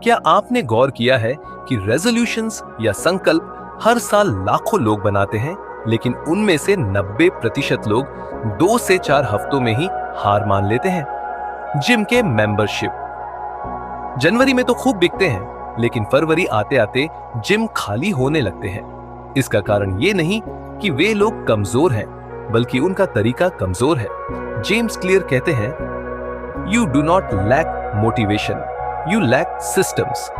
क्या आपने गौर किया है कि रेजोल्यूशंस या संकल्प हर साल लाखों लोग बनाते हैं, लेकिन उनमें से 90% लोग 2 से 4 हफ्तों में ही हार मान लेते हैं। जिम के मेंबरशिप जनवरी में तो खूब बिकते हैं, लेकिन फरवरी आते आते जिम खाली होने लगते हैं। इसका कारण ये नहीं कि वे लोग कमजोर हैं, बल्कि उनका तरीका कमजोर है। जेम्स क्लियर कहते हैं, you do not lack motivation, you lack systems.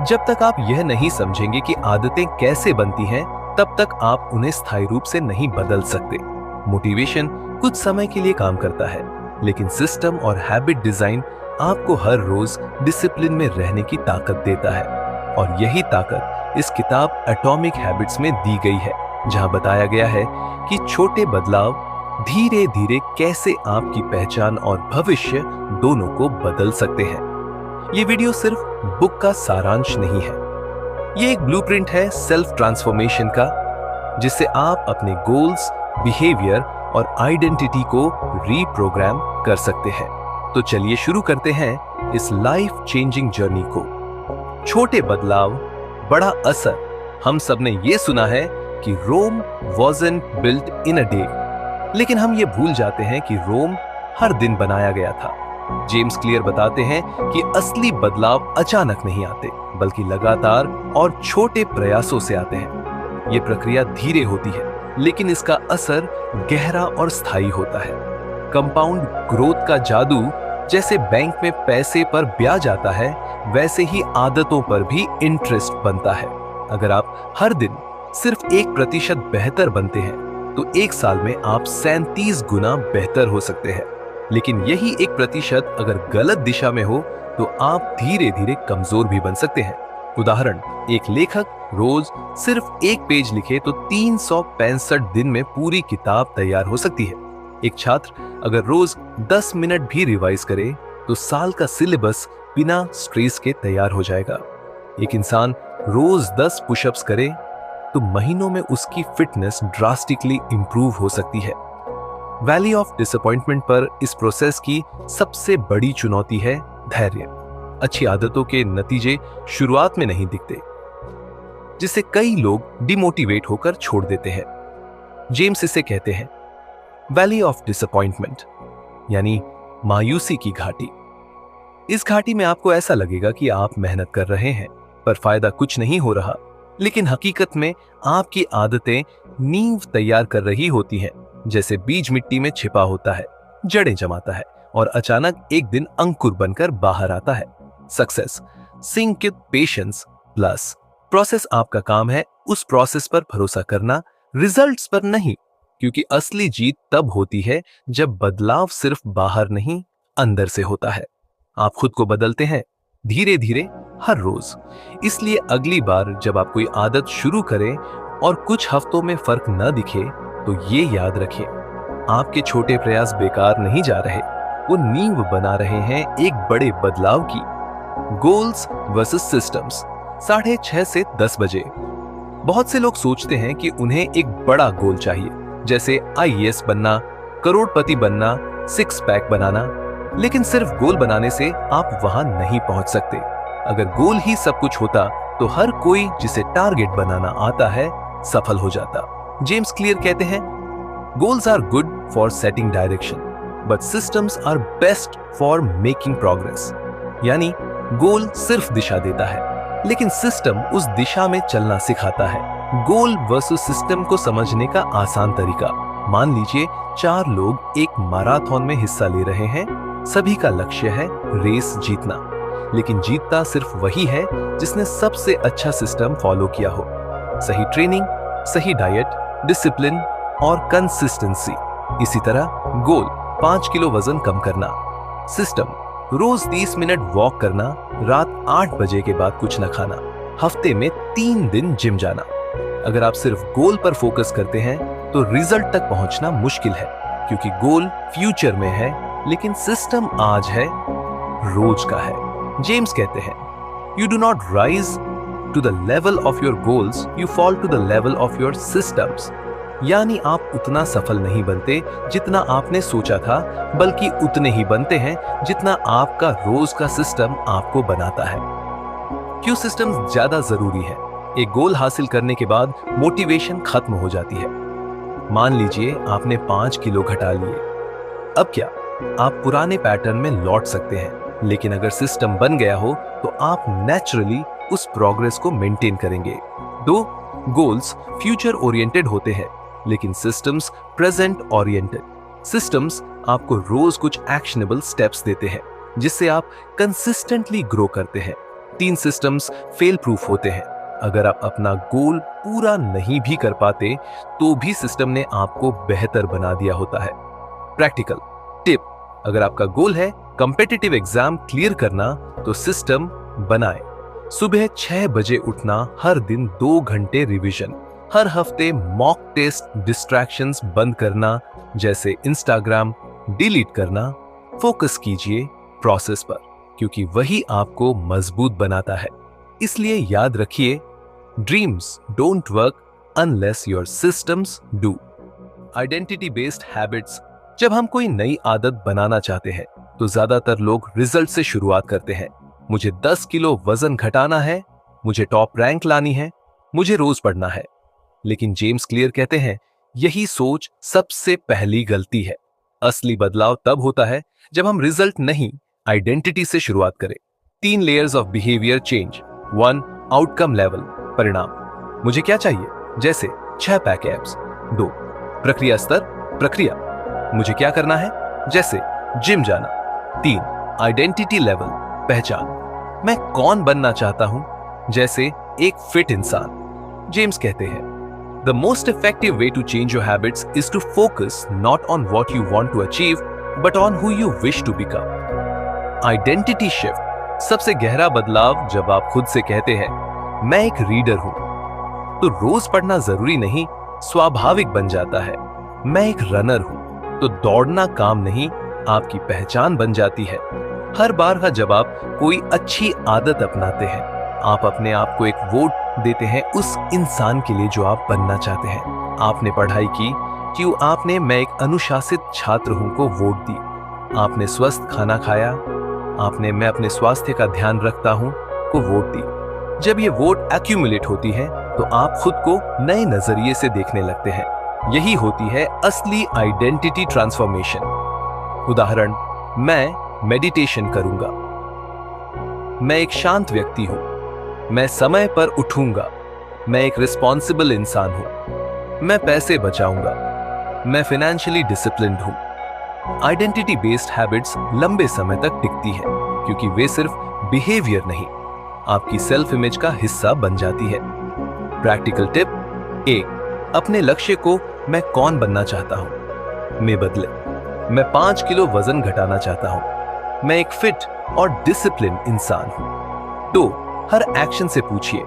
जब तक आप यह नहीं समझेंगे कि आदतें कैसे बनती हैं, तब तक आप उन्हें स्थायी रूप से नहीं बदल सकते। मोटिवेशन कुछ समय के लिए काम करता है, लेकिन सिस्टम और हैबिट डिजाइन आपको हर रोज डिसिप्लिन में रहने की ताकत देता है। और यही ताकत इस किताब एटॉमिक हैबिट्स में दी गई है, जहां बताया गया है कि छोटे बदलाव धीरे धीरे कैसे आपकी पहचान और भविष्य दोनों को बदल सकते हैं। ये वीडियो सिर्फ बुक का सारांश नहीं है, ये एक ब्लूप्रिंट है सेल्फ ट्रांसफॉर्मेशन का, जिससे आप अपने गोल्स, बिहेवियर और आइडेंटिटी को रीप्रोग्राम कर सकते हैं। तो चलिए शुरू करते हैं इस लाइफ चेंजिंग जर्नी को। छोटे बदलाव, बड़ा असर। हम सब ने ये सुना है कि रोम wasn't built in a day, लेकिन हम ये भूल जाते हैं कि रोम हर दिन बनाया गया था। जेम्स क्लियर बताते हैं कि असली बदलाव अचानक नहीं आते, बल्कि लगातार और छोटे प्रयासों से आते हैं। ये प्रक्रिया धीरे होती है, लेकिन इसका असर गहरा और स्थायी होता है। कंपाउंड ग्रोथ का जादू, जैसे बैंक में पैसे पर ब्याज आता है, वैसे ही आदतों पर भी इंटरेस्ट बनता है। अगर आप हर दिन सिर्फ 1% बेहतर बनते हैं, तो 1 साल में आप 37 गुना बेहतर हो सकते हैं। लेकिन यही 1% अगर गलत दिशा में हो, तो आप धीरे धीरे कमजोर भी बन सकते हैं। उदाहरण, एक लेखक रोज सिर्फ 1 पेज लिखे तो 365 दिन में पूरी किताब तैयार हो सकती है। एक छात्र अगर रोज 10 मिनट भी रिवाइज करे, तो साल का सिलेबस बिना स्ट्रेस के तैयार हो जाएगा। एक इंसान रोज 10 पुशअप्स करे, तो महीनों में उसकी फिटनेस ड्रास्टिकली इंप्रूव हो सकती है। वैली ऑफ डिसअपॉइंटमेंट पर इस प्रोसेस की सबसे बड़ी चुनौती है धैर्य। अच्छी आदतों के नतीजे शुरुआत में नहीं दिखते, जिससे कई लोग डिमोटिवेट होकर छोड़ देते हैं। जेम्स इसे कहते हैं वैली ऑफ डिसअपॉइंटमेंट, यानी मायूसी की घाटी। इस घाटी में आपको ऐसा लगेगा कि आप मेहनत कर रहे हैं, पर फायदा कुछ नहीं हो रहा, लेकिन हकीकत में आपकी आदतें नींव तैयार कर रही होती हैं। जैसे बीज मिट्टी में छिपा होता है, जड़ें जमाता है और अचानक एक दिन अंकुर बनकर बाहर आता है। Success sync with patience plus process आपका काम है उस प्रोसेस पर भरोसा करना, रिजल्ट्स पर नहीं, क्योंकि असली जीत तब होती है जब बदलाव सिर्फ बाहर नहीं, अंदर से होता है। आप खुद को बदलते हैं धीरे धीरे हर रोज। इसलिए अगली बार जब आप कोई आदत शुरू करें और कुछ हफ्तों में फर्क न दिखे, तो ये याद रखें, आपके छोटे प्रयास बेकार नहीं जा रहे, वो नींव बना रहे हैं एक बड़े बदलाव की। गोल्स वर्सेस सिस्टम्स, 6:30 से 10 बजे। बहुत से लोग सोचते हैं कि उन्हें एक बड़ा गोल चाहिए, जैसे IAS बनना, करोड़पति बनना, 6 पैक बनाना। लेकिन सिर्फ गोल बनाने से आप वहां नहीं पहुंच सकते। अगर गोल ही सब कुछ होता, तो हर कोई जिसे टारगेट बनाना आता है सफल हो जाता। जेम्स क्लियर कहते हैं, goals are good for setting direction, but systems are best for making progress. यानी गोल सिर्फ दिशा देता है, लेकिन सिस्टम उस दिशा में चलना सिखाता है। गोल वर्सेस सिस्टम को समझने का आसान तरीका, मान लीजिए 4 लोग एक मैराथन में हिस्सा ले रहे हैं। सभी का लक्ष्य है रेस जीतना, लेकिन जीतता सिर्फ वही है जिसने सबसे अच्छा सिस्टम फॉलो किया हो। सही ट्रेनिंग, सही डाइट, डिसिप्लिन और कंसिस्टेंसी। इसी तरह गोल 5 किलो वजन कम करना, सिस्टम रोज 30 मिनट वॉक करना, रात 8 बजे के बाद कुछ न खाना, हफ्ते में 3 दिन जिम जाना। अगर आप सिर्फ गोल पर फोकस करते हैं, तो रिजल्ट तक पहुंचना मुश्किल है, क्योंकि गोल फ्यूचर में है, लेकिन सिस्टम आज है, रोज का है। जेम्स कहते हैं, you do not rise to the level of your goals, you fall to the level of your systems. यानी आप उतना सफल नहीं बनते जितना आपने सोचा था, बल्कि उतने ही बनते हैं जितना आपका रोज का सिस्टम आपको बनाता है। क्यों सिस्टम्स ज्यादा जरूरी है? एक गोल हासिल करने के बाद मोटिवेशन खत्म हो जाती है। मान लीजिए आपने 5 किलो घटा लिए। अब क्या आप पुराने पैटर्न में लौट सकते हैं, लेकिन अगर सिस्टम बन गया हो तो आप नेचुरली उस प्रोग्रेस को मेंटेन करेंगे। दो गोल्स फ्यूचर ओरिएंटेड होते हैं, लेकिन सिस्टम्स प्रेजेंट ओरिएंटेड। सिस्टम्स आपको रोज कुछ एक्शनेबल स्टेप्स देते हैं जिससे आप कंसिस्टेंटली ग्रो करते हैं। 3 सिस्टम्स फेल प्रूफ होते हैं। अगर आप अपना गोल पूरा नहीं भी कर पाते तो भी सिस्टम ने आपको बेहतर बना दिया होता है। प्रैक्टिकल टिप, अगर आपका गोल है कॉम्पिटिटिव एग्जाम क्लियर करना तो सिस्टम बनाएं। सुबह 6 बजे उठना, हर दिन 2 घंटे रिवीजन, हर हफ्ते मॉक टेस्ट, डिस्ट्रैक्शंस बंद करना जैसे इंस्टाग्राम डिलीट करना। फोकस कीजिए प्रोसेस पर, क्योंकि वही आपको मजबूत बनाता है। इसलिए याद रखिए, dreams don't work unless your systems do. Identity based habits, जब हम कोई नई आदत बनाना चाहते हैं तो ज्यादातर लोग रिजल्ट से शुरुआत करते हैं। मुझे 10 किलो वजन घटाना है, मुझे टॉप रैंक लानी है, मुझे रोज पढ़ना है। लेकिन जेम्स क्लियर कहते हैं यही सोच सबसे पहली गलती है। असली बदलाव तब होता है जब हम रिजल्ट नहीं, आइडेंटिटी से शुरुआत करें। 3 layers of behaviour change. 1 outcome level, परिणाम, मुझे क्या चाहिए, जैसे 6 पैक एब्स। 2 प्रक्रिया स्तर, प्रक्रिया, मुझे क्या करना है, जैसे जिम जाना। 3 आइडेंटिटी लेवल, पहचान, मैं कौन बनना चाहता हूं, जैसे एक फिट इंसान। जेम्स कहते हैं the most effective way to change your habits is to focus not on what you want to achieve but on who you wish to become. Identity shift, सबसे गहरा बदलाव जब आप खुद से कहते हैं मैं एक रीडर हूं, तो रोज पढ़ना जरूरी नहीं, स्वाभाविक बन जाता है। मैं एक रनर हूं, तो दौड़ना काम नहीं, आपकी पहचान बन जाती है। हर बार जब आप कोई अच्छी आदत अपनाते हैं, आप अपने आप को एक वोट देते हैं उस इंसान के लिए जो आप बनना चाहते हैं। आपने पढ़ाई की, क्यों आपने मैं एक अनुशासित छात्र हूं को वोट दी। आपने स्वस्थ खाना खाया, आपने मैं अपने स्वास्थ्य का ध्यान रखता हूं को वोट दी। जब ये वोट एक्यूमुलेट होती है तो आप खुद को नए नजरिए से देखने लगते हैं। यही होती है असली आइडेंटिटी ट्रांसफॉर्मेशन। उदाहरण, मैं मेडिटेशन करूंगा, मैं एक शांत व्यक्ति हूं, मैं समय पर उठूंगा, मैं एक रिस्पॉन्सिबल इंसान हूं, मैं पैसे बचाऊंगा, मैं फाइनेंशियली डिसिप्लिन्ड हूं। आइडेंटिटी बेस्ड हैबिट्स लंबे समय तक टिकती है क्योंकि वे सिर्फ बिहेवियर नहीं, आपकी सेल्फ इमेज का हिस्सा बन जाती है। प्रैक्टिकल टिप 1, अपने लक्ष्य को मैं कौन बनना चाहता हूं में बदले। मैं 5 किलो वजन घटाना चाहता हूं, मैं एक फिट और डिसिप्लिन इंसान हूं। 2, हर एक्शन से पूछिए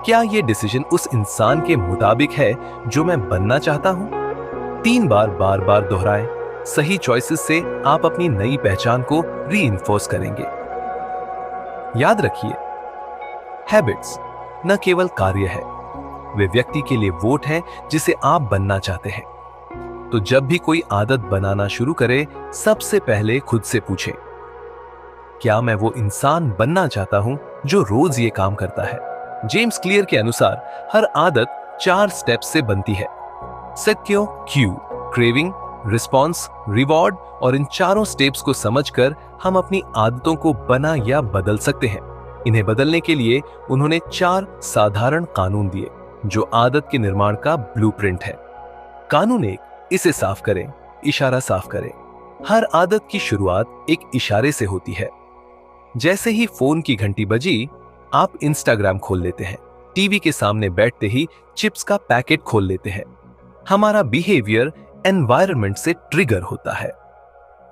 क्या यह डिसीजन उस इंसान के मुताबिक है जो मैं बनना चाहता हूं। 3 बार बार बार दोहराएं। सही चॉइसेस से आप अपनी नई पहचान को रीइंफोर्स करेंगे। याद रखिए, हैबिट्स न केवल कार्य है, वे व्यक्ति के लिए वोट है जिसे आप बनना चाहते हैं। तो जब भी कोई आदत बनाना शुरू करे, सबसे पहले खुद से पूछे क्या मैं वो इंसान बनना चाहता हूं जो रोज ये काम करता है। जेम्स क्लियर के अनुसार हर आदत 4 स्टेप्स से बनती है। सत्यो, क्यू, क्रेविंग, रिस्पॉन्स, रिवॉर्ड, और इन चारों स्टेप्स को समझकर हम अपनी आदतों को बना या बदल सकते हैं। इन्हें बदलने के लिए उन्होंने 4 साधारण कानून दिए जो आदत के निर्माण का ब्लूप्रिंट है। कानून 1, इसे साफ करें, इशारा साफ करें। हर आदत की शुरुआत एक इशारे से होती है। जैसे ही फोन की घंटी बजी, आप इंस्टाग्राम खोल लेते हैं, टीवी के सामने बैठते ही चिप्स का पैकेट खोल लेते हैं। हमारा बिहेवियर एनवायरनमेंट से ट्रिगर होता है।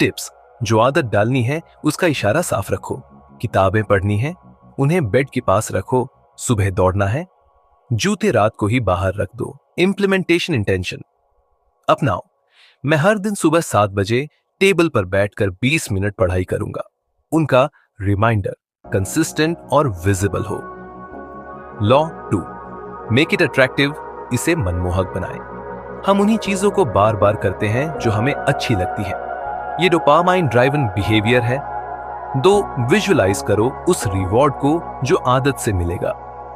टिप्स, जो आदत डालनी है उसका इशारा साफ रखो। किताबें पढ़नी है, उन्हें बेड के पास रखो। सुबह दौड़ना है, जूते रात को ही बाहर रख दो। इम्प्लीमेंटेशन इंटेंशन अपनाओ, मैं हर दिन सुबह 7 बजे टेबल पर बैठकर 20 मिनट पढ़ाई करूंगा। उनका रिमाइंडर कंसिस्टेंट और विजिबल हो। लॉ 2, मेक इट अट्रैक्टिव, इसे मनमोहक बनाएं। हम उन्हीं चीजों को बार बार करते हैं जो हमें अच्छी लगती है। ये डोपामाइन ड्राइवन बिहेवियर है। दो, विजुअलाइज करो उस रिवॉर्ड को जो आदत से मिलेगा,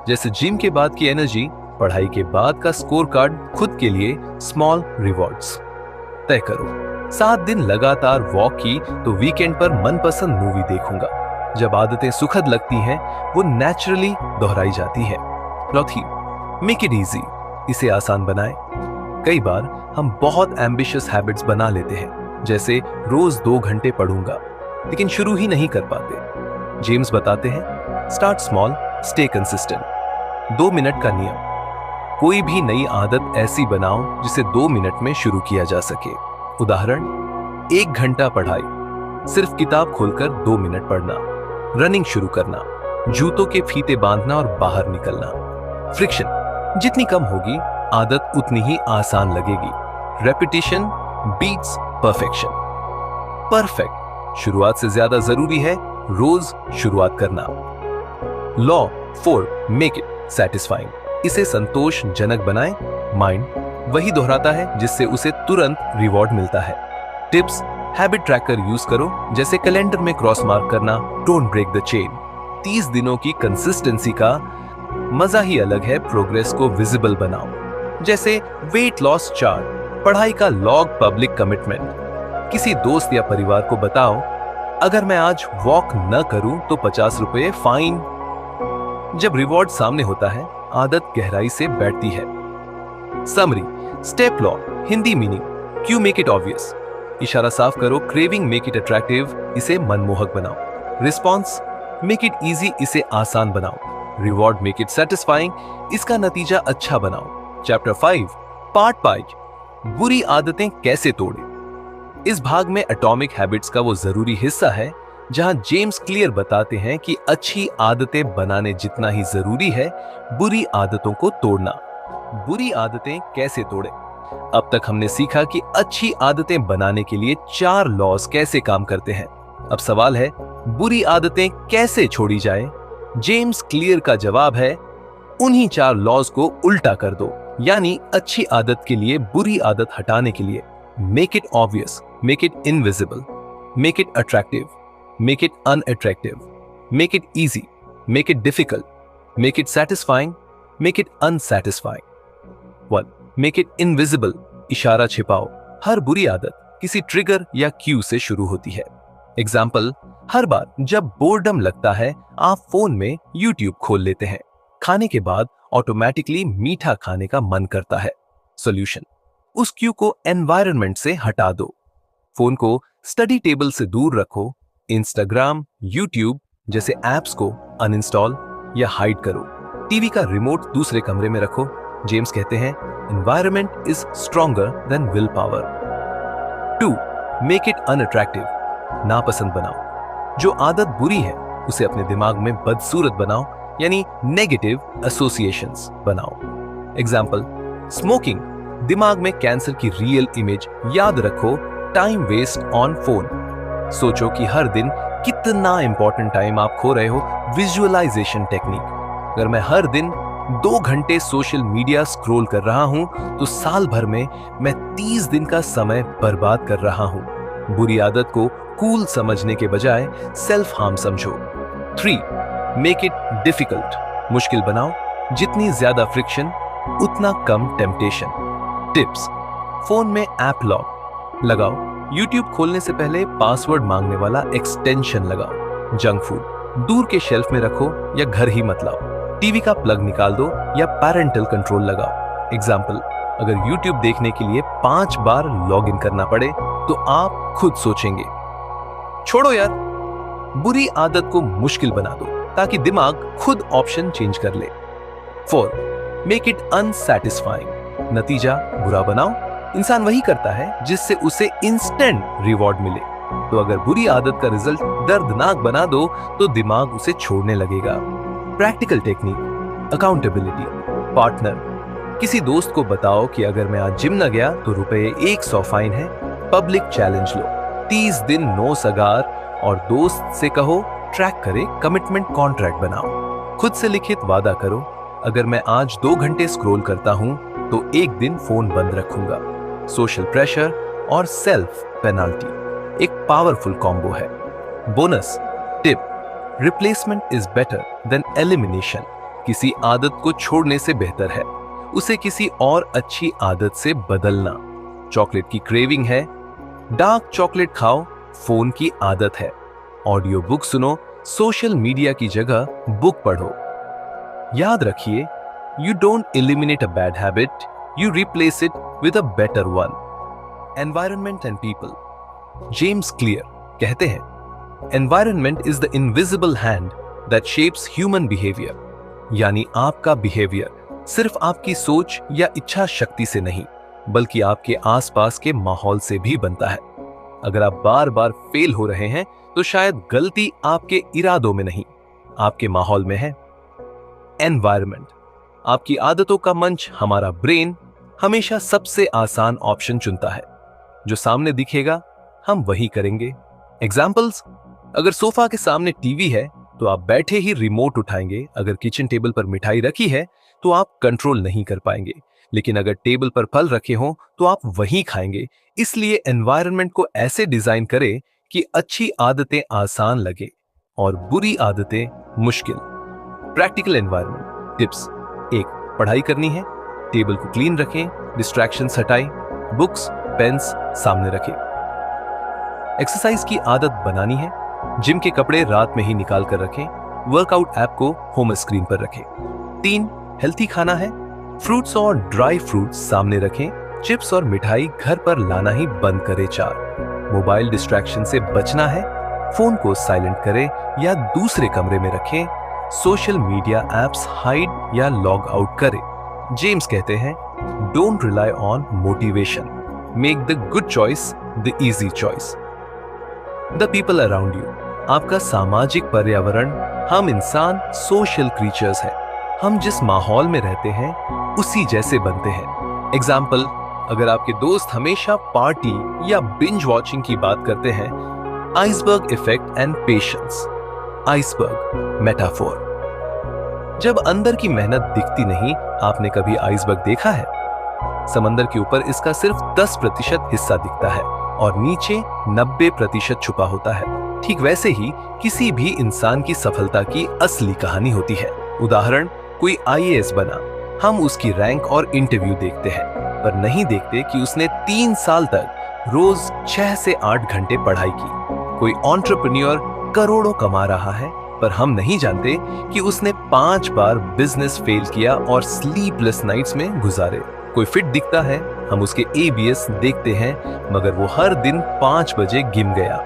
जैसे जिम के बाद की एनर्जी, पढ़ाई के बाद का स्कोर कार्ड। खुद के लिए स्मॉल रिवॉर्ड्स तय करो। 7 दिन लगातार वॉक की तो वीकेंड पर मनपसंद मूवी देखूंगा। जब आदतें सुखद लगती हैं, वो नेचुरली दोहराई जाती है। चौथी, मेक इट इजी, इसे आसान बनाएं। कई बार हम बहुत एम्बिशियस हैबिट्स बना लेते हैं, जैसे रोज 2 घंटे पढ़ूंगा, लेकिन शुरू ही नहीं कर पाते। जेम्स बताते हैं, start small, stay consistent. 2 minute का नियम, कोई भी नई आदत ऐसी बनाओ जिसे 2 मिनट में शुरू किया जा सके। उदाहरण, 1 घंटा पढ़ाई, सिर्फ किताब खोलकर 2 मिनट पढ़ना। रनिंग शुरू करना, जूतों के फीते बांधना और बाहर निकलना। फ्रिक्शन जितनी कम होगी, आदत उतनी ही आसान लगेगी। Repetition beats perfection. परफेक्ट शुरुआत से ज्यादा जरूरी है रोज शुरुआत करना। लॉ 4, मेक इट सैटिस्फाइंग, इसे संतोषजनक बनाएं। माइंड वही दोहराता है जिससे उसे तुरंत रिवॉर्ड मिलता है। टिप्स, हैबिट ट्रैकर यूज करो, जैसे कैलेंडर में क्रॉस मार्क करना। Don't break the chain. 30 दिनों की कंसिस्टेंसी का मजा ही अलग है। प्रोग्रेस को विजिबल बनाओ, जैसे वेट लॉस चार्ट, पढ़ाई का लॉग, पब्लिक कमिटमेंट। किसी दोस्त या परिवार को बताओ, अगर मैं आज वॉक न करूं तो 50 रुपए फाइन। जब रिवॉर्ड सामने होता है, आदत गहराई से बैठती है। Summary, step law, Hindi meaning, Q make it obvious, इशारा साफ करो। क्रेविंग, मेक इट अट्रैक्टिव, इसे मनमोहक बनाओ। रिस्पॉन्स, मेक इट इजी, इसे आसान बनाओ। रिवॉर्ड, मेक इट सेटिस्फाइंग, इसका नतीजा अच्छा बनाओ। चैप्टर 5, पार्ट 5, बुरी आदतें कैसे तोड़ें। इस भाग में एटॉमिक हैबिट्स का वो जरूरी हिस्सा है जहां जेम्स क्लियर बताते हैं कि अच्छी आदतें बनाने जितना ही जरूरी है बुरी आदतों को तोड़ना। बुरी आदतें कैसे तोड़ें। अब तक हमने सीखा कि अच्छी आदतें बनाने के लिए 4 लॉज कैसे काम करते हैं। अब सवाल है, बुरी आदतें कैसे छोड़ी जाए। जेम्स क्लियर का जवाब है, उन्हीं 4 लॉज को उल्टा कर दो, यानी अच्छी आदत के लिए बुरी आदत हटाने के लिए make it obvious, make it invisible, make it attractive, make it unattractive, make it easy, make it difficult, make it satisfying, make it unsatisfying. 1. Make it invisible, इशारा छिपाओ। हर बुरी आदत किसी ट्रिगर या क्यू से शुरू होती है। एग्जाम्पल, हर बार जब बोर्डम लगता है, आप फोन में YouTube खोल लेते हैं। खाने के बाद ऑटोमेटिकली मीठा खाने का मन करता है। सॉल्यूशन, उस क्यू को एनवायरनमेंट से हटा दो। फोन को स्टडी टेबल से दूर रखो। इंस्टाग्राम, यूट्यूब जैसे ऐप्स को अनइंस्टॉल या हाइड करो। टीवी का रिमोट दूसरे कमरे में रखो। जेम्स कहते हैं, environment is stronger than will power. 2. Make it unattractive, नापसंद बनाओ। जो आदत बुरी है उसे अपने दिमाग में बदसूरत बनाओ, यानी नेगेटिव एसोसिएशंस बनाओ। एग्जाम्पल, स्मोकिंग, दिमाग में कैंसर की रियल इमेज याद रखो। टाइम वेस्ट ऑन फोन, सोचो कि हर दिन कितना इंपॉर्टेंट टाइम आप खो रहे हो। विजुअलाइजेशन टेक्निक, अगर मैं हर दिन 2 घंटे सोशल मीडिया स्क्रॉल कर रहा हूं तो साल भर में मैं 30 दिन का समय बर्बाद कर रहा हूं। बुरी आदत को कूल समझने के बजाय सेल्फ हार्म समझो। 3. मेक इट डिफिकल्ट, मुश्किल बनाओ। जितनी ज्यादा फ्रिक्शन उतना कम टेम्पटेशन। टिप्स, फोन में ऐप लॉक लगाओ। YouTube खोलने से पहले पासवर्ड मांगने वाला एक्सटेंशन लगाओ। जंक फूड दूर के शेल्फ में रखो या घर ही मत लाओ। टीवी का प्लग निकाल दो या पैरेंटल कंट्रोल लगाओ। एग्जाम्पल, अगर YouTube देखने के लिए 5 बार लॉग इन करना पड़े तो आप खुद सोचेंगे, छोड़ो यार। बुरी आदत को मुश्किल बना दो ताकि दिमाग खुद ऑप्शन चेंज कर ले। 4. मेक इट अनसैटिस्फाइंग, नतीजा बुरा बनाओ। इंसान वही करता है जिससे उसे इंस्टेंट रिवॉर्ड मिले, तो अगर बुरी आदत का रिजल्ट दर्दनाक बना दो तो दिमाग उसे छोड़ने लगेगा। प्रैक्टिकल टेक्निक, अकाउंटेबिलिटी, पार्टनर, किसी दोस्त को बताओ कि अगर मैं आज जिम न गया तो रुपए 100 फाइन है। पब्लिक चैलेंज लो, 30 दिन नो सगार, और दोस्त से कहो ट्रैक करे, कमिटमेंट कॉन्ट्रैक्ट बनाओ। खुद से लिखित वादा करो, अगर मैं आज 2 घंटे स्क्रॉल करता हूं तो एक दिन फोन बंद रखूंगा। सोशल प्रेशर और सेल्फ पेनाल्टी एक पावरफुल कॉम्बो है। Bonus, tip, replacement is better than elimination. किसी आदत को छोड़ने से बेहतर है उसे किसी और अच्छी आदत से बदलना। चॉकलेट की क्रेविंग है, डार्क चॉकलेट खाओ, फोन की आदत है, ऑडियो बुक सुनो, सोशल मीडिया की जगह बुक पढ़ो। याद रखिए, you don't eliminate a bad habit, you replace it with a better one. Environment and people. James Clear कहते हैं, environment is the invisible hand that shapes human behaviour. यानी आपका बिहेवियर सिर्फ आपकी सोच या इच्छा शक्ति से नहीं, बल्कि आपके आसपास के माहौल से भी बनता है। अगर आप बार बार फेल हो रहे हैं तो शायद गलती आपके इरादों में नहीं, आपके माहौल में है। एनवायरनमेंट, आपकी आदतों का मंच हमारा ब्रेन हमेशा सबसे आसान ऑप्शन चुनता है। जो सामने दिखेगा हम वही करेंगे। एग्जाम्पल्स, अगर सोफा के सामने टीवी है तो आप बैठे ही रिमोट उठाएंगे। अगर किचन टेबल पर मिठाई रखी है तो आप कंट्रोल नहीं कर पाएंगे, लेकिन अगर टेबल पर फल रखे हों तो आप वही खाएंगे। इसलिए एनवायरनमेंट को ऐसे डिजाइन करें कि अच्छी आदतें आसान लगे और बुरी आदतें मुश्किल। Practical environment tips. 1. पढ़ाई करनी है, टेबल को क्लीन रखें, डिस्ट्रैक्शंस हटाएं, बुक्स पेन्स सामने रखें। एक्सरसाइज की आदत बनानी है, जिम के कपड़े रात में ही निकाल कर रखें, वर्कआउट ऐप को होम स्क्रीन पर रखें। 3. हेल्थी खाना है, फ्रूट्स और ड्राई फ्रूट्स सामने रखें, चिप्स और मिठाई घर पर लाना ही बंद करें। 4. मोबाइल डिस्ट्रैक्शन से बचना है, फोन को साइलेंट करें या दूसरे कमरे में रखें, सोशल मीडिया एप्स हाइड या लॉग आउट करें। जेम्स कहते हैं, don't rely on motivation, make the good choice the easy choice. The people around you, आपका सामाजिक पर्यावरण। हम इंसान सोशल क्रीचर्स हैं, हम जिस माहौल में रहते हैं उसी जैसे बनते हैं। एग्जाम्पल, अगर आपके दोस्त हमेशा पार्टी या बिंज वॉचिंग की बात करते हैं, iceberg effect and patience. Iceberg metaphor, जब अंदर की मेहनत दिखती नहीं। आपने कभी आइसबर्ग देखा है? समंदर के ऊपर इसका सिर्फ 10% हिस्सा दिखता है और नीचे 90% छुपा होता है। ठीक वैसे ही किसी भी इंसान की सफलता की असली कहानी होती है। उदाहरण, कोई IAS बना, हम उसकी रैंक और इंटरव्यू देखते हैं, पर नहीं देखते कि उसने 3 साल तक रोज 6 से 8 घंटे पढ़ाई की। कोई एंटरप्रेन्योर करोड़ों कमा रहा है, पर हम नहीं जानते कि उसने 5 बार बिजनेस फेल किया और स्लीपलेस नाइट्स में गुजारे। कोई फिट दिखता है, हम उसके ABS देखते हैं, मगर वो हर दिन 5 बजे गिम गया,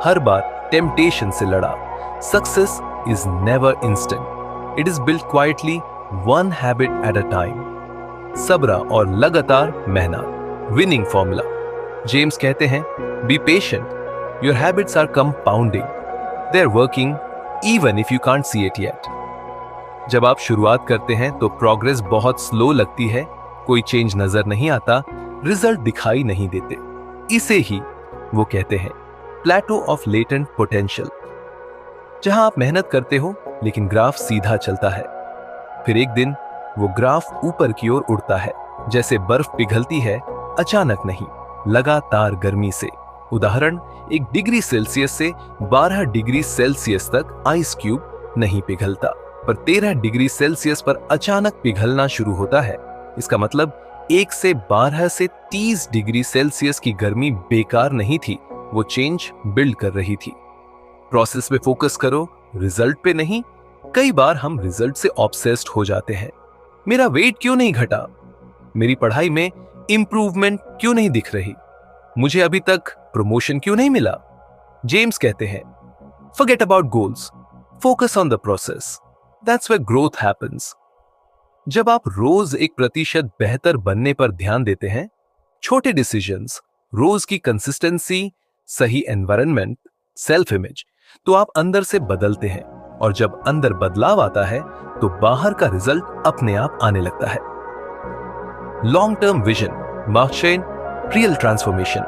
हर बार टेम्पटेशन से लड़ा। Success is never instant, it is built quietly, one habit at a time. सब्र और लगातार मेहनत, विनिंग फॉर्मूला। जेम्स कहते हैं, be patient, your habits are compounding, they are working even if you can't see it yet. जब आप शुरुआत करते हैं तो प्रोग्रेस बहुत स्लो लगती है, कोई चेंज नजर नहीं आता, रिजल्ट दिखाई नहीं देते। इसे ही वो कहते हैं प्लेटो ऑफ लेटेंट पोटेंशियल, जहां आप मेहनत करते हो लेकिन ग्राफ सीधा चलता है। फिर एक दिन वो ग्राफ ऊपर की ओर उड़ता है, जैसे बर्फ पिघलती है, अचानक नहीं, लगातार गर्मी से। उदाहरण, 1 डिग्री सेल्सियस से 12 डिग्री सेल्सियस तक आइस क्यूब नहीं पिघलता, पर 13 डिग्री सेल्सियस पर अचानक पिघलना शुरू होता है। इसका मतलब 1 से 12 से 30 डिग्री सेल्सियस की गर्मी बेकार नहीं थी, वो चेंज बिल्ड कर रही थी। प्रोसेस पे फोकस करो, रिजल्ट पे नहीं। कई बार हम रिजल्ट से ऑब्सेस्ड हो जाते हैं। मेरा वेट क्यों नहीं घटा? मेरी पढ़ाई में इंप्रूवमेंट क्यों नहीं दिख रही? मुझे अभी तक प्रमोशन क्यों नहीं मिला? जेम्स कहते हैं, forget about goals, focus on the process, that's where growth happens. जब आप रोज 1% बेहतर बनने पर ध्यान देते हैं, छोटे डिसीजंस, रोज की कंसिस्टेंसी, सही एनवायरनमेंट, सेल्फ इमेज, तो आप अंदर से बदलते हैं। और जब अंदर बदलाव आता है तो बाहर का रिजल्ट अपने आप आने लगता है। Long term vision, mark Twain, real transformation.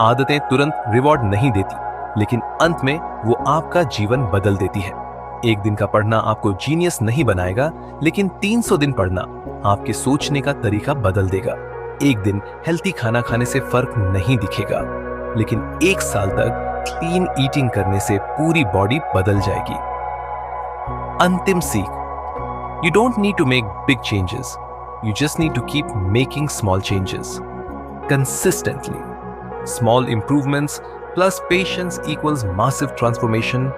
आदतें तुरंत रिवॉर्ड नहीं देती, लेकिन अंत में वो आपका जीवन बदल देती है। एक दिन का पढ़ना आपको जीनियस नहीं बनाएगा, लेकिन 300 दिन पढ़ना आपके सोचने का तरीका बदल देगा। एक दिन हेल्थी खाना खाने से फर्क नहीं दिखेगा, लेकिन 1 साल तक क्लीन ईटिंग करने से पूरी बॉडी बदल जाएगी। अंतिम सीख, you don't need to make big changes, you just need to keep making small changes consistently. Small improvements plus patience equals massive transformation.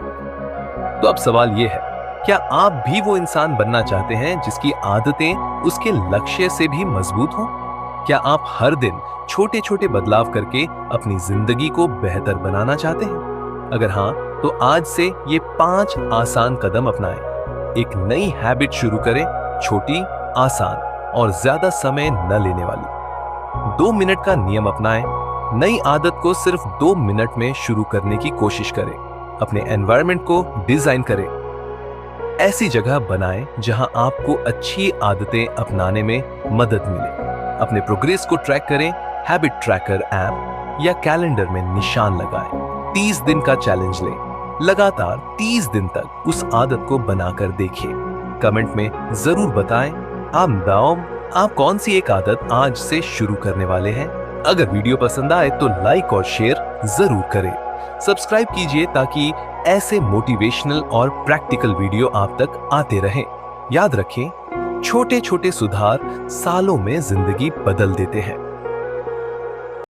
तो अब सवाल यह है, क्या आप भी वो इंसान बनना चाहते हैं जिसकी आदतें उसके लक्ष्य से भी मजबूत हों? क्या आप हर दिन छोटे छोटे बदलाव करके अपनी जिंदगी को बेहतर बनाना चाहते हैं? अगर हाँ, तो आज से ये 5 आसान कदम अपनाएं। एक नई हैबिट शुरू करें, छोटी, आसान और ज्यादा समय न लेने वाली। 2 मिनट का नियम अपनाएं। नई आदत को सिर्फ 2 मिनट में शुरू करने की कोशिश करें। अपने एनवायरनमेंट को डिजाइन करें, ऐसी जगह बनाएं जहां आपको अच्छी आदतें अपनाने में मदद मिले। अपने प्रोग्रेस को ट्रैक करें, हैबिट ट्रैकर ऐप या कैलेंडर में निशान लगाएं। 30 दिन का चैलेंज लें, लगातार 30 दिन तक उस आदत को बनाकर देखें। कमेंट में जरूर बताएं आप कौन सी एक आदत आज से शुरू करने वाले हैं। अगर वीडियो पसंद आए तो लाइक और शेयर जरूर करें। सब्सक्राइब कीजिए ताकि ऐसे मोटिवेशनल और प्रैक्टिकल वीडियो आप तक आते रहें। याद रखें, छोटे छोटे सुधार सालों में जिंदगी बदल देते हैं।